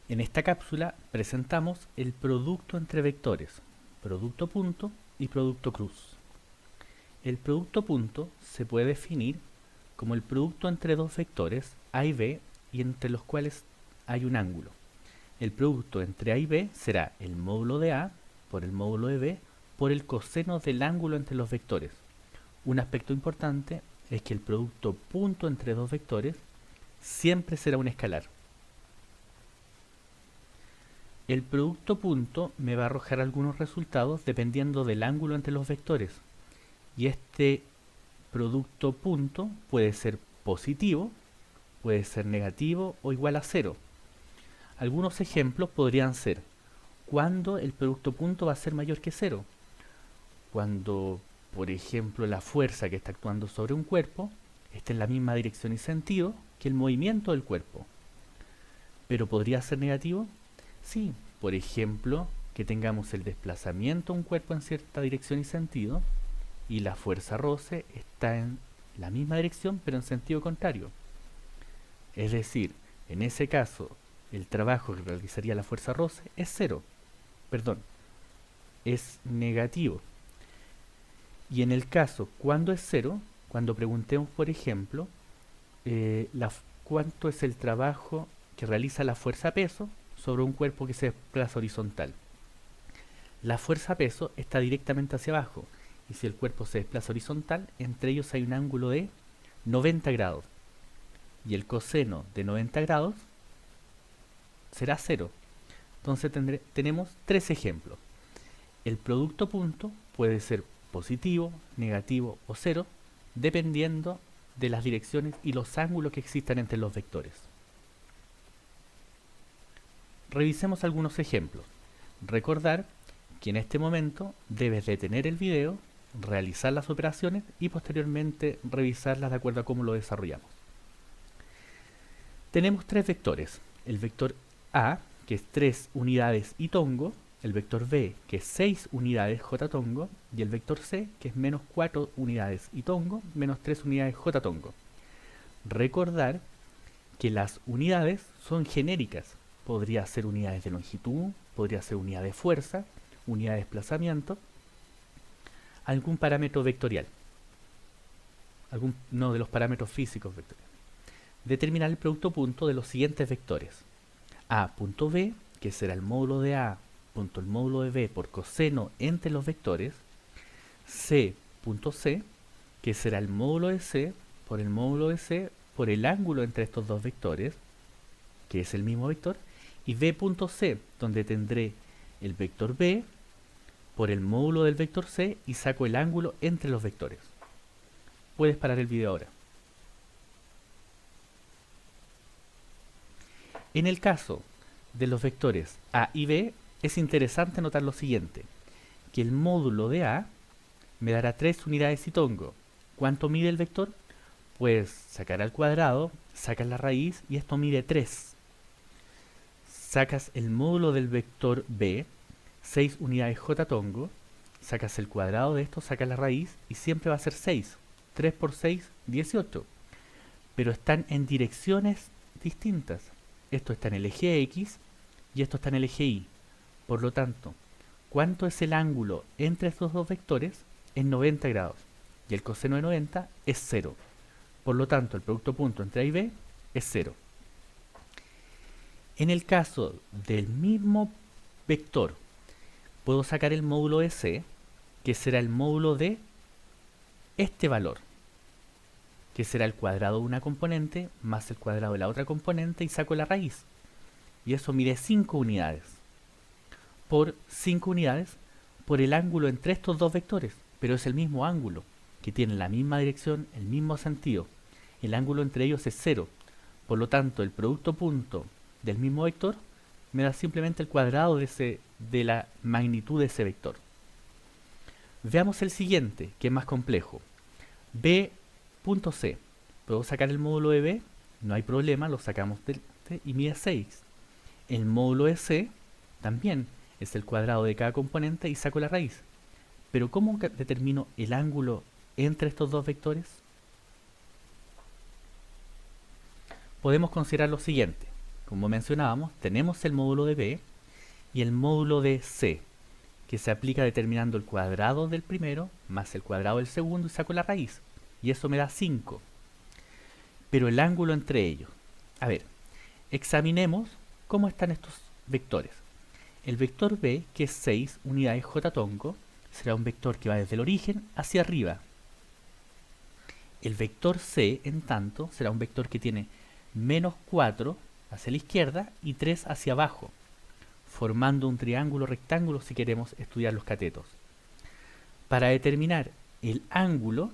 En esta cápsula presentamos el producto entre vectores, producto punto y producto cruz. El producto punto se puede definir como el producto entre dos vectores A y B y entre los cuales hay un ángulo. El producto entre A y B será el módulo de A por el módulo de B por el coseno del ángulo entre los vectores. Un aspecto importante es que el producto punto entre dos vectores siempre será un escalar. El producto punto me va a arrojar algunos resultados dependiendo del ángulo entre los vectores. Y este producto punto puede ser positivo, puede ser negativo o igual a cero. Algunos ejemplos podrían ser cuando el producto punto va a ser mayor que cero. Cuando, por ejemplo, la fuerza que está actuando sobre un cuerpo está en la misma dirección y sentido que el movimiento del cuerpo. ¿Pero podría ser negativo? Sí, por ejemplo, que tengamos el desplazamiento de un cuerpo en cierta dirección y sentido y la fuerza roce está en la misma dirección pero en sentido contrario. Es decir, en ese caso, el trabajo que realizaría la fuerza roce es cero. Perdón, es negativo. Y en el caso, cuando es cero, cuando preguntemos, por ejemplo, cuánto es el trabajo que realiza la fuerza peso sobre un cuerpo que se desplaza horizontal. La fuerza peso está directamente hacia abajo y si el cuerpo se desplaza horizontal, entre ellos hay un ángulo de 90 grados y el coseno de 90 grados será cero. Entonces tenemos tres ejemplos. El producto punto puede ser positivo, negativo o cero, dependiendo de las direcciones y los ángulos que existan entre los vectores. Revisemos algunos ejemplos. Recordar que en este momento debes detener el video, realizar las operaciones y posteriormente revisarlas de acuerdo a cómo lo desarrollamos. Tenemos tres vectores. El vector A, que es 3 unidades y tongo, el vector B, que es 6 unidades j tongo, y el vector C, que es menos 4 unidades y tongo, menos 3 unidades j tongo. Recordar que las unidades son genéricas. Podría ser unidades de longitud, podría ser unidad de fuerza, unidad de desplazamiento, algún parámetro vectorial, no de los parámetros físicos vectoriales. Determinar el producto punto de los siguientes vectores. A punto B, que será el módulo de A punto el módulo de B por coseno entre los vectores. C punto C, que será el módulo de C por el módulo de C por el ángulo entre estos dos vectores, que es el mismo vector. Y B punto C, donde tendré el vector B por el módulo del vector C y saco el ángulo entre los vectores. Puedes parar el video ahora. En el caso de los vectores A y B, es interesante notar lo siguiente, que el módulo de A me dará 3 unidades y tongo. ¿Cuánto mide el vector? Pues sacar al cuadrado, sacas la raíz y esto mide 3. Sacas el módulo del vector B, 6 unidades j tongo, sacas el cuadrado de esto, sacas la raíz y siempre va a ser 6. 3 por 6, 18. Pero están en direcciones distintas. Esto está en el eje X y esto está en el eje Y. Por lo tanto, ¿cuánto es el ángulo entre estos dos vectores? Es 90 grados. Y el coseno de 90 es 0. Por lo tanto, el producto punto entre A y B es 0. En el caso del mismo vector, puedo sacar el módulo de C, que será el módulo de este valor, que será el cuadrado de una componente más el cuadrado de la otra componente y saco la raíz. Y eso mide 5 unidades. Por 5 unidades por el ángulo entre estos dos vectores, pero es el mismo ángulo, que tiene la misma dirección, el mismo sentido. El ángulo entre ellos es 0. Por lo tanto, el producto punto del mismo vector me da simplemente el cuadrado de la magnitud de ese vector. Veamos el siguiente, que es más complejo. B.C. ¿Puedo sacar el módulo de B? No hay problema, lo sacamos y mide 6. El módulo de C también es el cuadrado de cada componente y saco la raíz. Pero ¿cómo determino el ángulo entre estos dos vectores? Podemos considerar lo siguiente. como mencionábamos, tenemos el módulo de b y el módulo de c, que se aplica determinando el cuadrado del primero más el cuadrado del segundo y saco la raíz. Y eso me da 5. Pero el ángulo entre ellos. A ver, examinemos cómo están estos vectores. El vector b, que es 6 unidades j tongo, será un vector que va desde el origen hacia arriba. El vector c, en tanto, será un vector que tiene menos 4 hacia la izquierda y 3 hacia abajo, formando un triángulo rectángulo si queremos estudiar los catetos. Para determinar el ángulo,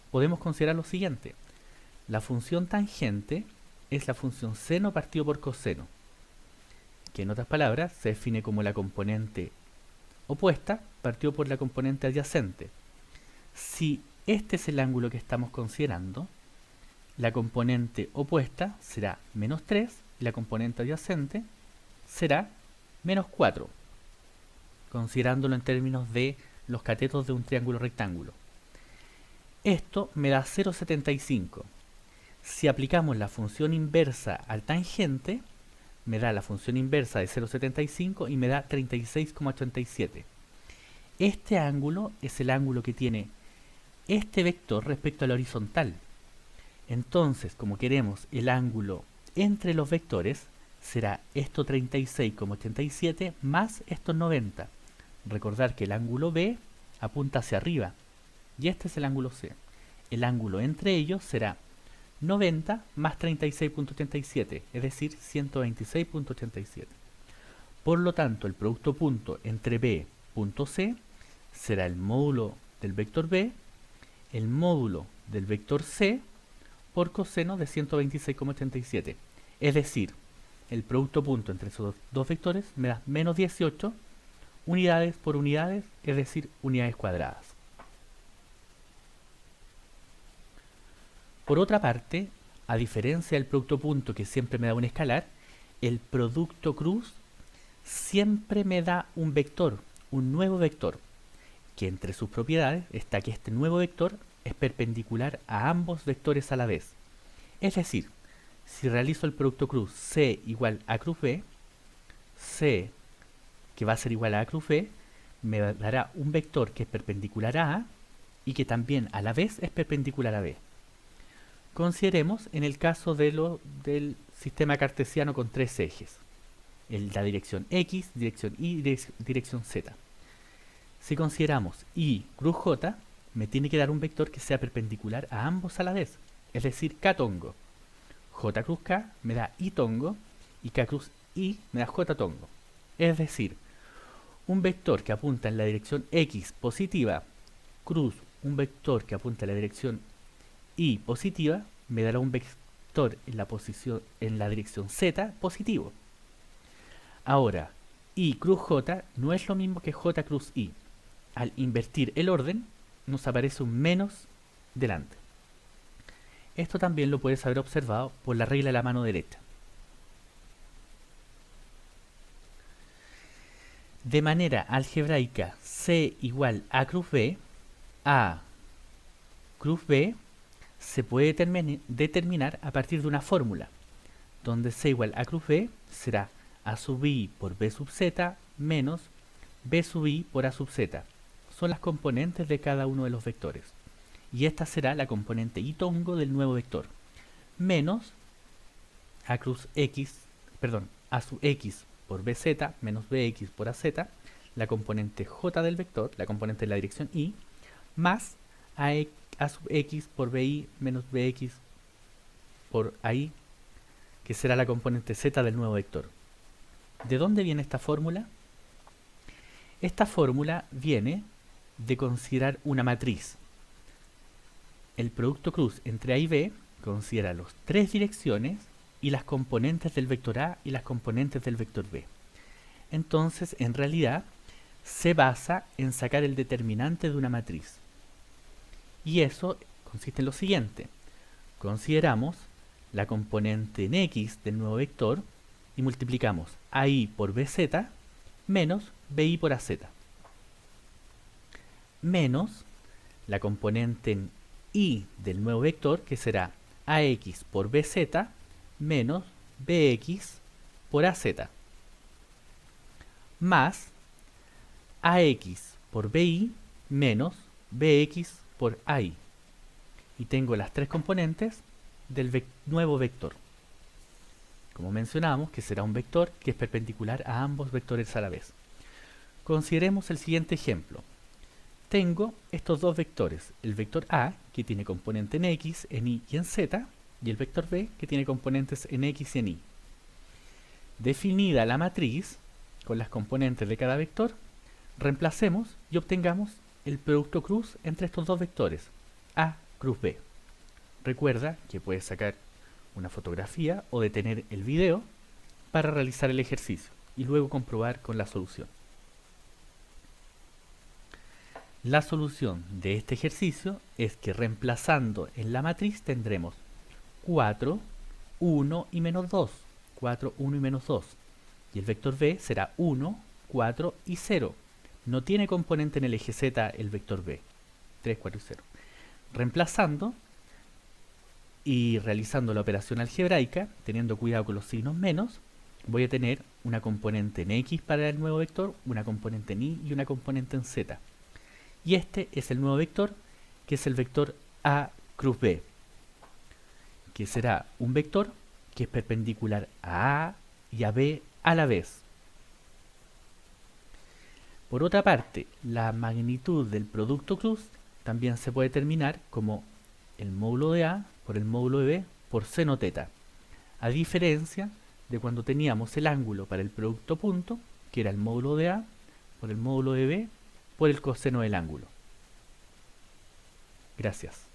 podemos considerar lo siguiente. La función tangente es la función seno partido por coseno, que en otras palabras se define como la componente opuesta partido por la componente adyacente. Si este es el ángulo que estamos considerando, la componente opuesta será menos 3 y la componente adyacente será menos 4, considerándolo en términos de los catetos de un triángulo rectángulo. Esto me da 0,75. Si aplicamos la función inversa al tangente, me da la función inversa de 0,75 y me da 36,87. Este ángulo es el ángulo que tiene este vector respecto a la horizontal. Entonces, como queremos el ángulo entre los vectores, será esto 36,87 más estos 90. Recordar que el ángulo B apunta hacia arriba y este es el ángulo C. El ángulo entre ellos será 90 más 36,87, es decir, 126,87. Por lo tanto, el producto punto entre B punto C será el módulo del vector B, el módulo del vector C por coseno de 126,87. Es decir, el producto punto entre esos dos vectores me da menos 18 unidades por unidades, es decir, unidades cuadradas. Por otra parte, a diferencia del producto punto que siempre me da un escalar, el producto cruz siempre me da un vector, un nuevo vector, que entre sus propiedades está que este nuevo vector es perpendicular a ambos vectores a la vez. Es decir, si realizo el producto cruz C igual a cruz B, C, que va a ser igual a cruz B, me dará un vector que es perpendicular a A y que también a la vez es perpendicular a B. Consideremos en el caso del sistema cartesiano con tres ejes, la dirección X, dirección Y y dirección Z. Si consideramos Y cruz J, me tiene que dar un vector que sea perpendicular a ambos a la vez, es decir, K tongo. J cruz K me da I tongo y K cruz I me da J tongo. Es decir, un vector que apunta en la dirección X positiva, cruz un vector que apunta en la dirección Y positiva, me dará un vector en la dirección Z positivo. Ahora, I cruz J no es lo mismo que J cruz I. Al invertir el orden, nos aparece un menos delante. Esto también lo puedes haber observado por la regla de la mano derecha. De manera algebraica, C igual a cruz B, A cruz B se puede determinar a partir de una fórmula, donde C igual a cruz B será A sub I por B sub Z menos B sub I por A sub Z. Son las componentes de cada uno de los vectores. Y esta será la componente I tongo del nuevo vector, menos A cruz X, perdón, A sub X por BZ menos BX por AZ, la componente J del vector, la componente de la dirección Y, más A sub X por BI menos BX por AI, que será la componente Z del nuevo vector. ¿De dónde viene esta fórmula? Esta fórmula viene de considerar una matriz. El producto cruz entre A y B considera las tres direcciones y las componentes del vector A y las componentes del vector B. Entonces, en realidad, se basa en sacar el determinante de una matriz. Y eso consiste en lo siguiente. Consideramos la componente en X del nuevo vector y multiplicamos AI por BZ menos BI por AZ. Menos la componente en Y del nuevo vector, que será AX por BZ menos bx por az, más ax por bi menos bx por ai. Y tengo las tres componentes del nuevo vector. Como mencionamos, que será un vector que es perpendicular a ambos vectores a la vez. Consideremos el siguiente ejemplo. Tengo estos dos vectores, el vector A, que tiene componente en X, en Y y en Z, y el vector B, que tiene componentes en X y en Y. Definida la matriz, con las componentes de cada vector, reemplacemos y obtengamos el producto cruz entre estos dos vectores, A cruz B. Recuerda que puedes sacar una fotografía o detener el video para realizar el ejercicio y luego comprobar con la solución. La solución de este ejercicio es que reemplazando en la matriz tendremos 4, 1 y menos 2. 4, 1 y menos 2. Y el vector B será 1, 4 y 0. No tiene componente en el eje Z el vector B. 3, 4 y 0. Reemplazando y realizando la operación algebraica, teniendo cuidado con los signos menos, voy a tener una componente en X para el nuevo vector, una componente en Y y una componente en Z. Y este es el nuevo vector, que es el vector A cruz B, que será un vector que es perpendicular a A y a B a la vez. Por otra parte, la magnitud del producto cruz también se puede determinar como el módulo de A por el módulo de B por seno teta, a diferencia de cuando teníamos el ángulo para el producto punto, que era el módulo de A por el módulo de B por el coseno del ángulo. Gracias.